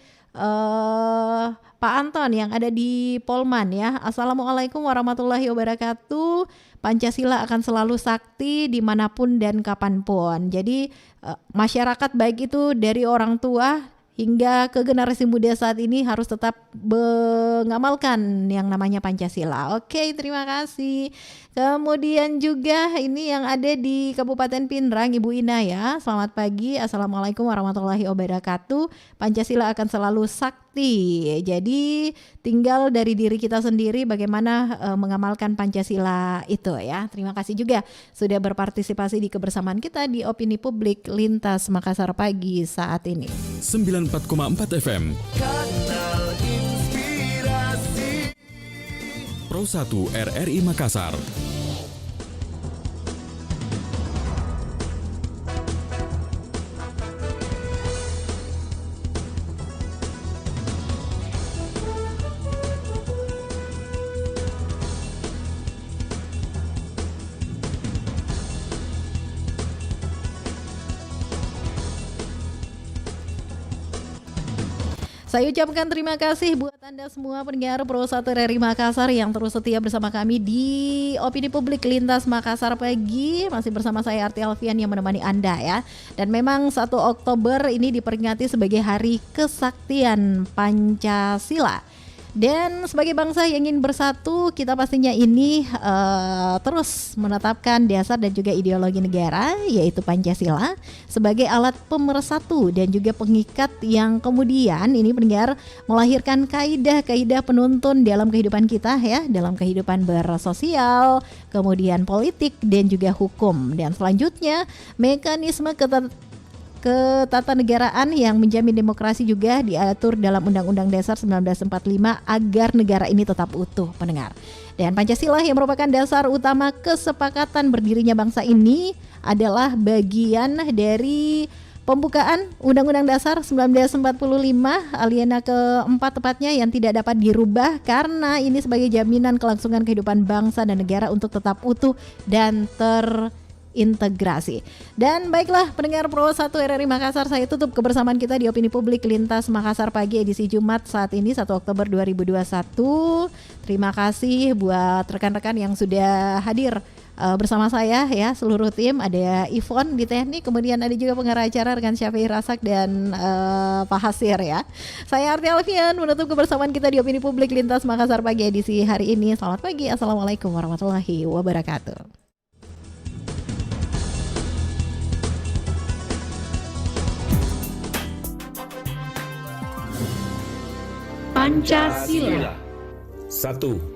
Pak Anton yang ada di Polman ya. Assalamualaikum warahmatullahi wabarakatuh. Pancasila akan selalu sakti dimanapun dan kapanpun. Jadi masyarakat baik itu dari orang tua hingga ke generasi muda saat ini harus tetap mengamalkan yang namanya Pancasila. Oke, terima kasih. Kemudian juga ini yang ada di Kabupaten Pindrang, Ibu Ina ya. Selamat pagi, Assalamualaikum warahmatullahi wabarakatuh. Pancasila akan selalu sakti. Jadi tinggal dari diri kita sendiri bagaimana mengamalkan Pancasila itu ya. Terima kasih juga sudah berpartisipasi di kebersamaan kita di Opini Publik Lintas Makassar Pagi saat ini. 94,4 FM Kanal Inspirasi Pro 1 RRI Makassar. Saya ucapkan terima kasih buat Anda semua pendengar Pro 1 RRI Makassar yang terus setia bersama kami di Opini Publik Lintas Makassar Pagi. Masih bersama saya Arti Alfian yang menemani Anda ya. Dan memang 1 Oktober ini diperingati sebagai Hari Kesaktian Pancasila. Dan sebagai bangsa yang ingin bersatu, kita pastinya ini terus menetapkan dasar dan juga ideologi negara, yaitu Pancasila, sebagai alat pemersatu dan juga pengikat yang kemudian ini pendengar melahirkan kaidah-kaidah penuntun dalam kehidupan kita ya, dalam kehidupan bersosial, kemudian politik dan juga hukum. Dan selanjutnya mekanisme ketatanegaraan yang menjamin demokrasi juga diatur dalam Undang-Undang Dasar 1945 agar negara ini tetap utuh, pendengar. Dan Pancasila yang merupakan dasar utama kesepakatan berdirinya bangsa ini adalah bagian dari pembukaan Undang-Undang Dasar 1945 alinia keempat tepatnya yang tidak dapat dirubah karena ini sebagai jaminan kelangsungan kehidupan bangsa dan negara untuk tetap utuh dan terintegrasi. Dan baiklah pendengar Pro 1 RRI Makassar, saya tutup kebersamaan kita di Opini Publik Lintas Makassar Pagi edisi Jumat saat ini 1 Oktober 2021. Terima kasih buat rekan-rekan yang sudah hadir bersama saya ya, seluruh tim. Ada Ivon di teknik, kemudian ada juga pengarah acara rekan Syafi'i Rasak dan Pak Hasir ya. Saya Arti Alfian menutup kebersamaan kita di Opini Publik Lintas Makassar Pagi edisi hari ini. Selamat pagi, Assalamualaikum warahmatullahi wabarakatuh. Pancasila. 1.